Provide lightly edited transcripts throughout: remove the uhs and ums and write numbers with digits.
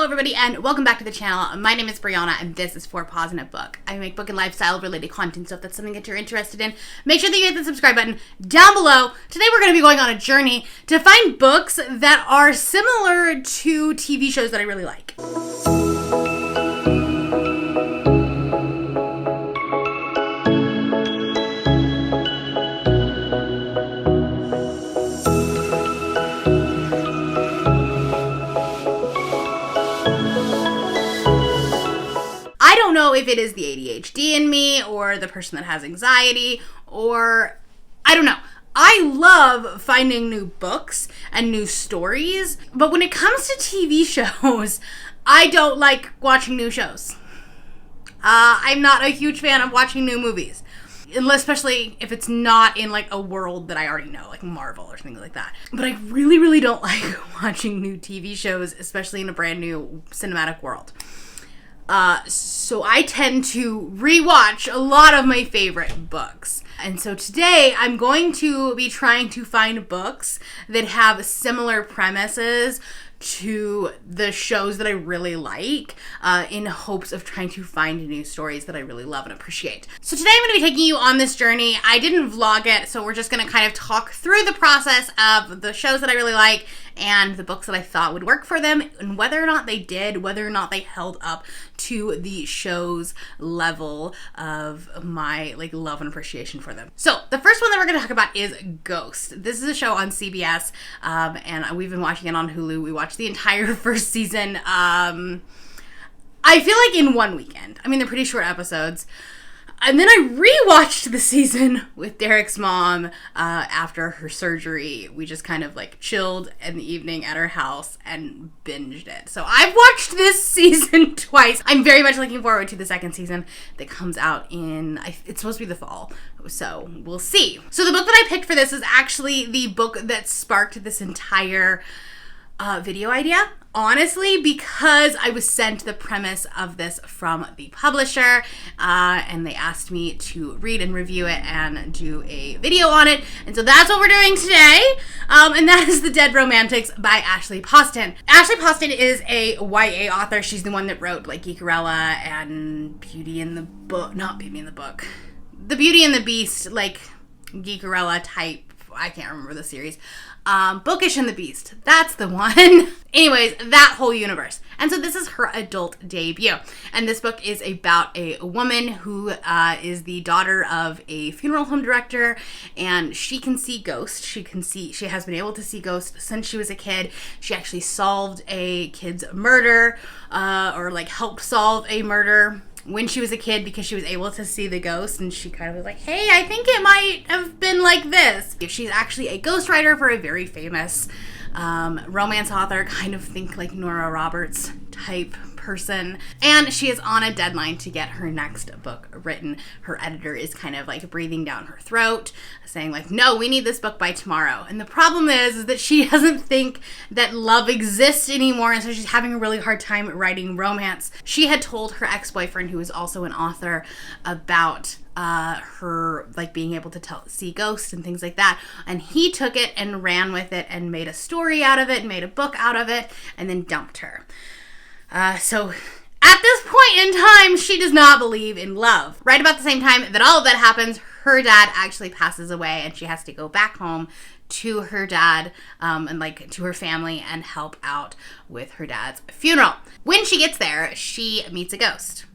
everybody, and welcome back to the channel. My name is Brianna, and this is For Pause in a Book. I make book and lifestyle related content, so if that's something that you're interested in, make sure that you hit the subscribe button down below. Today we're going to be going on a journey to find books that are similar to TV shows that I really like. I don't know if it is the ADHD in me or the person that has anxiety, or I don't know. I love finding new books and new stories, but when it comes to TV shows, I don't like watching new shows. I'm not a huge fan of watching new movies, especially if it's not in like a world that I already know, like Marvel or something like that. But I really don't like watching new TV shows, especially in a brand new cinematic world. So I tend to rewatch a lot of my favorite books. And so today I'm going to be trying to find books that have similar premises to the shows that I really like, in hopes of trying to find new stories that I really love and appreciate. So today I'm going to be taking you on this journey. I didn't vlog it, so we're just going to kind of talk through the process of the shows that I really like and the books that I thought would work for them, and whether or not they did, whether or not they held up to the show's level of my love and appreciation for them. So the first one that we're going to talk about is Ghost. This is a show on CBS, and we've been watching it on Hulu. We watched the entire first season. I feel like in one weekend. I mean, they're pretty short episodes. And then I rewatched the season with Derek's mom after her surgery. We just kind of chilled in the evening at her house and binged it. So I've watched this season twice. I'm very much looking forward to the second season that comes out in, it's supposed to be the fall. So we'll see. So the book that I picked for this is actually the book that sparked this entire video idea. Honestly, because I was sent the premise of this from the publisher, and they asked me to read and review it and do a video on it. And so that's what we're doing today. And that is The Dead Romantics by Ashley Poston. Ashley Poston is a YA author. She's the one that wrote Geekerella and Beauty and the Book, not Beauty and the Book, the Beauty and the Beast, Geekerella type, I can't remember the series. Bookish and the Beast. That's the one. Anyways, that whole universe. And so this is her adult debut. And this book is about a woman who is the daughter of a funeral home director, and she can see ghosts. She has been able to see ghosts since she was a kid. She actually solved a kid's murder, or helped solve a murder when she was a kid because she was able to see the ghost, and she kind of was like, hey, I think it might have been like this. She's actually a ghostwriter for a very famous romance author, kind of think like Nora Roberts type person, and she is on a deadline to get her next book written. Her editor is kind of breathing down her throat, saying no, we need this book by tomorrow. And the problem is that she doesn't think that love exists anymore, and so she's having a really hard time writing romance. She had told her ex-boyfriend, who is also an author, about her being able to see ghosts and things like that, and he took it and ran with it and made a story out of it and made a book out of it and then dumped her. So at this point in time, she does not believe in love. Right about the same time that all of that happens, her dad actually passes away, and she has to go back home to her dad, and to her family, and help out with her dad's funeral. When she gets there, she meets a ghost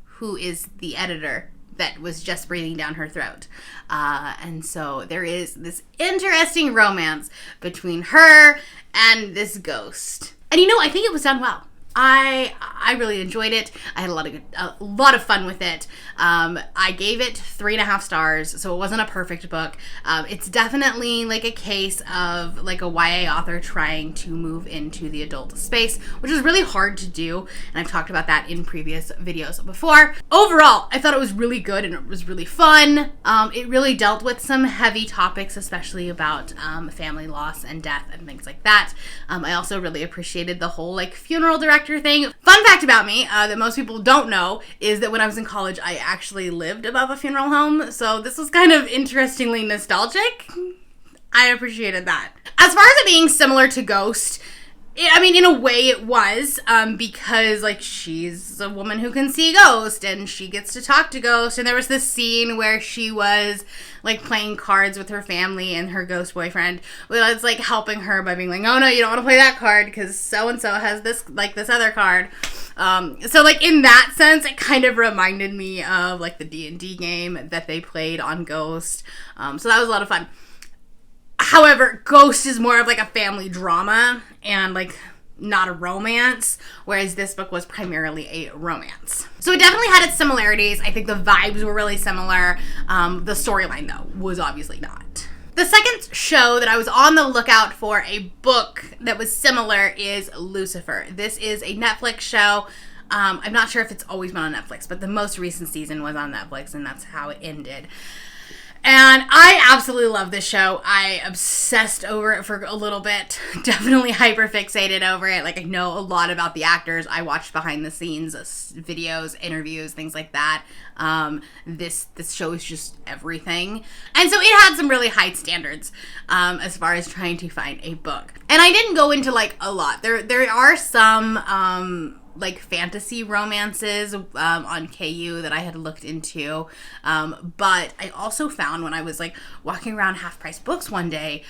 who is the editor that was just breathing down her throat. And so there is this interesting romance between her and this ghost. And I think it was done well. I really enjoyed it. I had a lot of fun with it. I gave it 3.5 stars, so it wasn't a perfect book. It's definitely a case of a YA author trying to move into the adult space, which is really hard to do, and I've talked about that in previous videos before. Overall, I thought it was really good and it was really fun. It really dealt with some heavy topics, especially about family loss and death and things like that. I also really appreciated the whole funeral director thing. Fun fact about me that most people don't know is that when I was in college, I actually lived above a funeral home. So this was kind of interestingly nostalgic. I appreciated that. As far as it being similar to Ghost, I mean, in a way it was, because, like, she's a woman who can see ghosts, and she gets to talk to ghosts, and there was this scene where she was, like, playing cards with her family, and her ghost boyfriend was, like, helping her by being like, oh, no, you don't want to play that card, because so-and-so has this, like, this other card. So, like, in that sense, it kind of reminded me of, like, the D&D game that they played on Ghost, so that was a lot of fun. However, Ghost is more of, like, a family drama and, like, not a romance, whereas this book was primarily a romance. So it definitely had its similarities. I think the vibes were really similar. The storyline, though, was obviously not. The second show that I was on the lookout for a book that was similar is Lucifer. This is a Netflix show. I'm not sure if it's always been on Netflix, but the most recent season was on Netflix, and that's how it ended. And I absolutely love this show. I obsessed over it for a little bit. Definitely hyper-fixated over it. Like, I know a lot about the actors. I watched behind-the-scenes videos, interviews, things like that. This show is just everything. And so it had some really high standards as far as trying to find a book. And I didn't go into, like, a lot. There are some like fantasy romances on KU that I had looked into, but I also found when I was like walking around Half Price Books one day,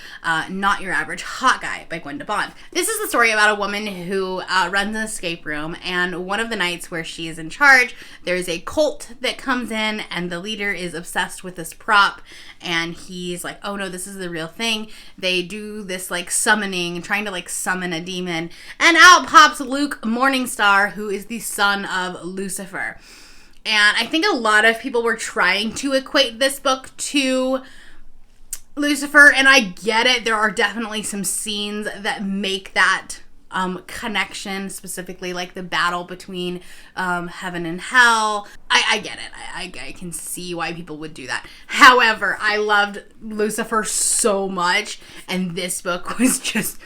Not Your Average Hot Guy by Gwenda Bond. This is the story about a woman who runs an escape room, and one of the nights where she is in charge, there's a cult that comes in, and the leader is obsessed with this prop, and he's like, oh no, this is the real thing. They do this like summoning, trying to like summon a demon, and out pops Luke Morningstar, who is the son of Lucifer. And I think a lot of people were trying to equate this book to Lucifer, and I get it. There are definitely some scenes that make that connection, specifically like the battle between heaven and hell. I get it. I can see why people would do that. However, I loved Lucifer so much, and this book was just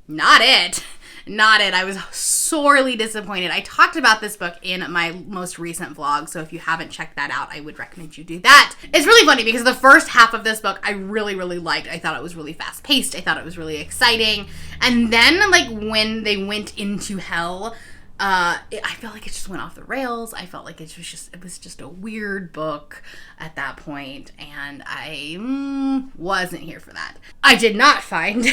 not it. Not it. I was sorely disappointed. I talked about this book in my most recent vlog, so if you haven't checked that out, I would recommend you do that. It's really funny because the first half of this book I really, really liked. I thought it was really fast-paced. I thought it was really exciting. And then, like, when they went into hell, I felt like it just went off the rails. I felt like it was just a weird book at that point, and I wasn't here for that. I did not find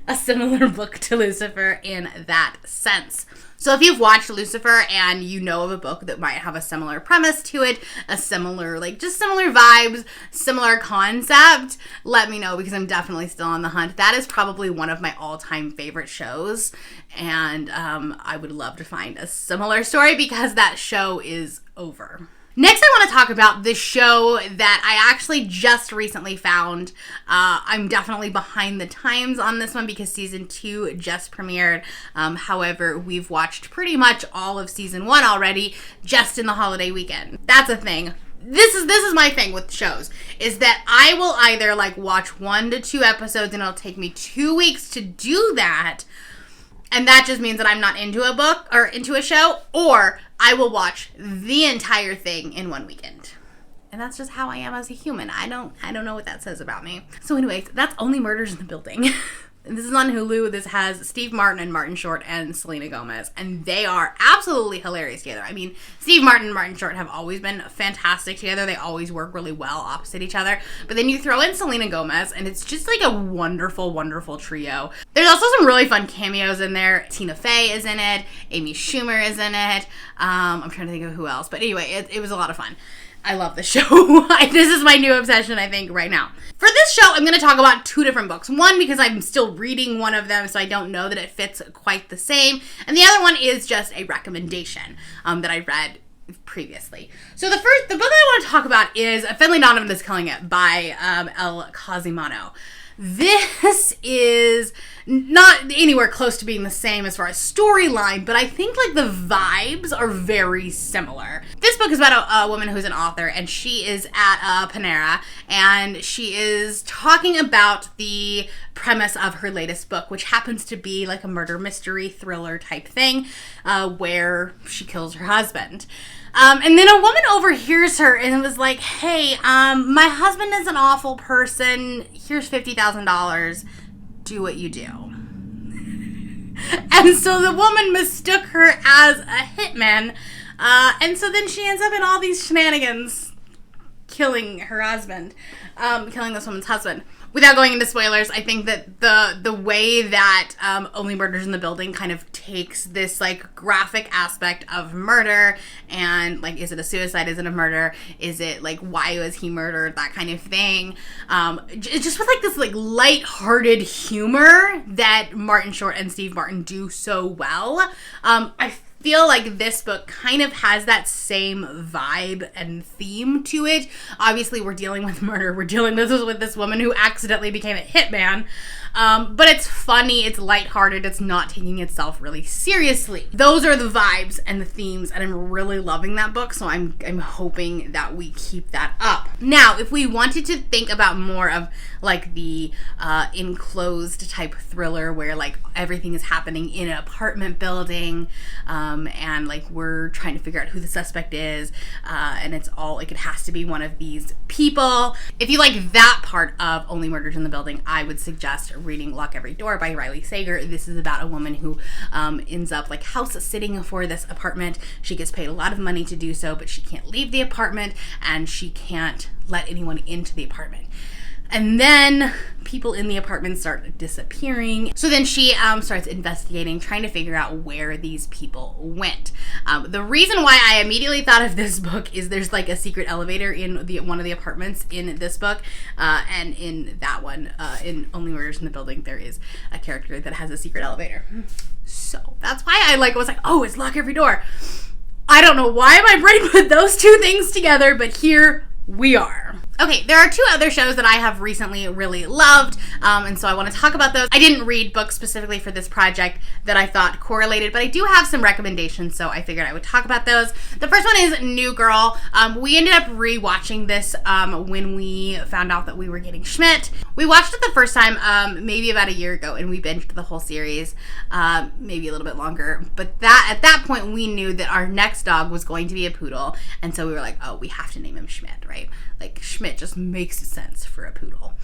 a similar book to Lucifer in that sense. So if you've watched Lucifer and you know of a book that might have a similar premise to it, a similar, like, just similar vibes, similar concept, let me know, because I'm definitely still on the hunt. That is probably one of my all-time favorite shows, and I would love to find a similar story because that show is over. Next, I want to talk about the show that I actually just recently found. I'm definitely behind the times on this one because season 2 just premiered. However, we've watched pretty much all of season 1 already just in the holiday weekend. That's a thing. This is my thing with shows, is that I will either like watch 1 to 2 episodes and it'll take me 2 weeks to do that. And that just means that I'm not into a book or into a show, or I will watch the entire thing in 1 weekend. And that's just how I am as a human. I don't know what that says about me. So anyways, that's Only Murders in the Building. And this is on Hulu. This has Steve Martin and Martin Short and Selena Gomez. And they are absolutely hilarious together. I mean, Steve Martin and Martin Short have always been fantastic together. They always work really well opposite each other. But then you throw in Selena Gomez, and it's just like a wonderful, wonderful trio. There's also some really fun cameos in there. Tina Fey is in it. Amy Schumer is in it. I'm trying to think of who else. But anyway, it was a lot of fun. I love this show. This is my new obsession, I think, right now. For this show, I'm going to talk about 2 different books. One, because I'm still reading one of them, so I don't know that it fits quite the same. And the other one is just a recommendation that I read previously. So the book that I want to talk about is Finley Donovan is Killing It by El Cosimano. This is not anywhere close to being the same as far as storyline, but I think like the vibes are very similar. This book is about a woman who's an author, and she is at Panera, and she is talking about the premise of her latest book, which happens to be like a murder mystery thriller type thing, where she kills her husband. And then a woman overhears her and was like, hey, my husband is an awful person. Here's $50,000. Do what you do. And so the woman mistook her as a hitman. And so then she ends up in all these shenanigans, killing her husband, killing this woman's husband. Without going into spoilers, I think that the way that Only Murders in the Building kind of takes this, like, graphic aspect of murder and, like, is it a suicide? Is it a murder? Is it, like, why was he murdered? That kind of thing. Just with, like, this, like, lighthearted humor that Martin Short and Steve Martin do so well. I feel like this book kind of has that same vibe and theme to it. Obviously, we're dealing with murder. We're dealing with this woman who accidentally became a hitman. But it's funny, it's lighthearted, it's not taking itself really seriously. Those are the vibes and the themes, and I'm really loving that book, so I'm hoping that we keep that up. Now, if we wanted to think about more of, like, the enclosed type thriller where, like, everything is happening in an apartment building, and, like, we're trying to figure out who the suspect is, and it's all, like, it has to be one of these people. If you like that part of Only Murders in the Building, I would suggest reading Lock Every Door by Riley Sager. This is about a woman who ends up, like, house sitting for this apartment. She gets paid a lot of money to do so, but she can't leave the apartment, and she can't let anyone into the apartment. And then people in the apartment start disappearing. So then she starts investigating, trying to figure out where these people went. The reason why I immediately thought of this book is there's, like, a secret elevator in one of the apartments in this book. And in that one, in Only Murders in the Building, there is a character that has a secret elevator. So that's why I was like, oh, it's Lock Every Door. I don't know why my brain put those two things together, but here we are. Okay, there are two other shows that I have recently really loved, and so I want to talk about those. I didn't read books specifically for this project that I thought correlated, but I do have some recommendations, so I figured I would talk about those. The first one is New Girl. We ended up re-watching this when we found out that we were getting Schmidt. We watched it the first time maybe about a year ago, and we binged the whole series, maybe a little bit longer, but at that point we knew that our next dog was going to be a poodle, and so we were like, oh, we have to name him Schmidt, right? Like, Schmidt just makes sense for a poodle.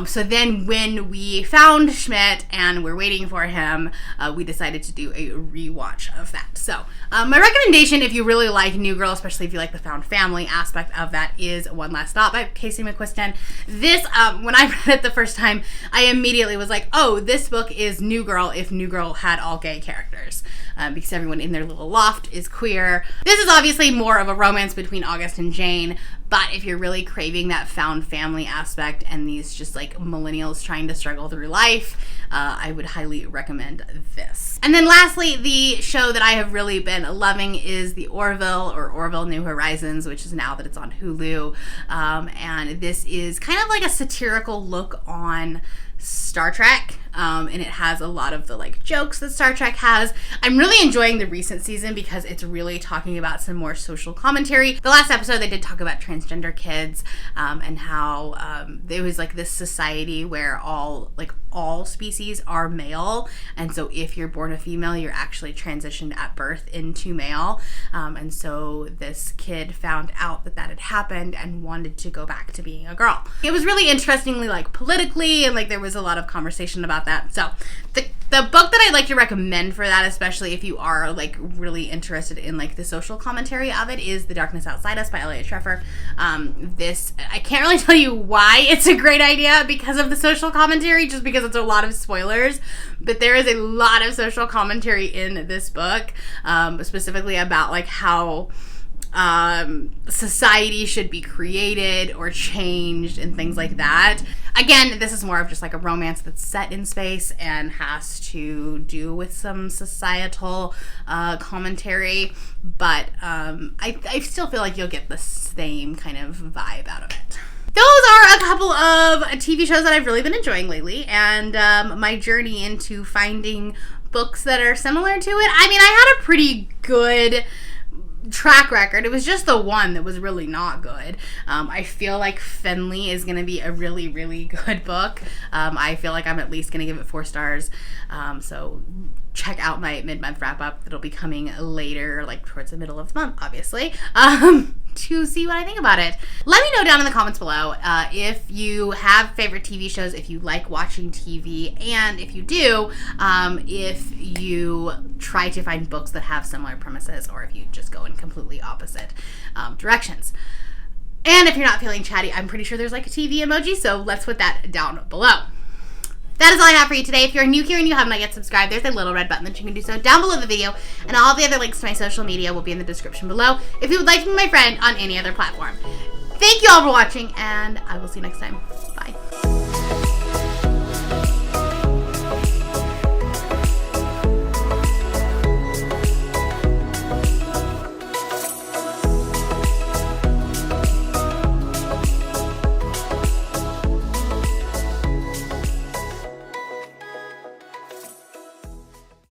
So then when we found Schmidt and we're waiting for him, we decided to do a rewatch of that. So my recommendation, if you really like New Girl, especially if you like the found family aspect of that, is One Last Stop by Casey McQuiston. This, when I read it the first time, I immediately was like, oh, this book is New Girl if New Girl had all gay characters, because everyone in their little loft is queer. This is obviously more of a romance between August and Jane, but if you're really craving that found family aspect and these just, like, millennials trying to struggle through life, I would highly recommend this. And then lastly, the show that I have really been loving is the Orville, or Orville New Horizons, which is now that it's on Hulu. And this is kind of like a satirical look on Star Trek, and it has a lot of the, like, jokes that Star Trek has. I'm really enjoying the recent season because it's really talking about some more social commentary. The last episode they did talk about transgender kids, and how there was, like, this society where all species are male, and so if you're born a female, you're actually transitioned at birth into male, and so this kid found out that had happened and wanted to go back to being a girl. It was really interestingly, like, politically, and, like, there was a lot of conversation about that. So the book that I'd like to recommend for that, especially if you are, like, really interested in, like, the social commentary of it, is The Darkness Outside Us by Elliot Treffer. This, I can't really tell you why it's a great idea because of the social commentary, just because it's a lot of spoilers, but there is a lot of social commentary in this book, specifically about, like, how society should be created or changed and things like that. Again, this is more of just, like, a romance that's set in space and has to do with some societal commentary, but I still feel like you'll get the same kind of vibe out of it. Those are a couple of TV shows that I've really been enjoying lately, and my journey into finding books that are similar to it. I mean, I had a pretty good track record. It was just the one that was really not good. I feel like Finley is going to be a really, really good book. I feel like I'm at least going to give it 4 stars. So check out my mid-month wrap-up that'll be coming later, like towards the middle of the month, obviously, to see what I think about it. Let me know down in the comments below if you have favorite TV shows, if you like watching TV, and if you do, if you try to find books that have similar premises, or if you just go in completely opposite directions. And if you're not feeling chatty, I'm pretty sure there's like a TV emoji, so let's put that down below. That is all I have for you today. If you're new here and you have not yet subscribed, there's a little red button that you can do so down below the video, and all the other links to my social media will be in the description below if you would like to be my friend on any other platform. Thank you all for watching, and I will see you next time. Bye.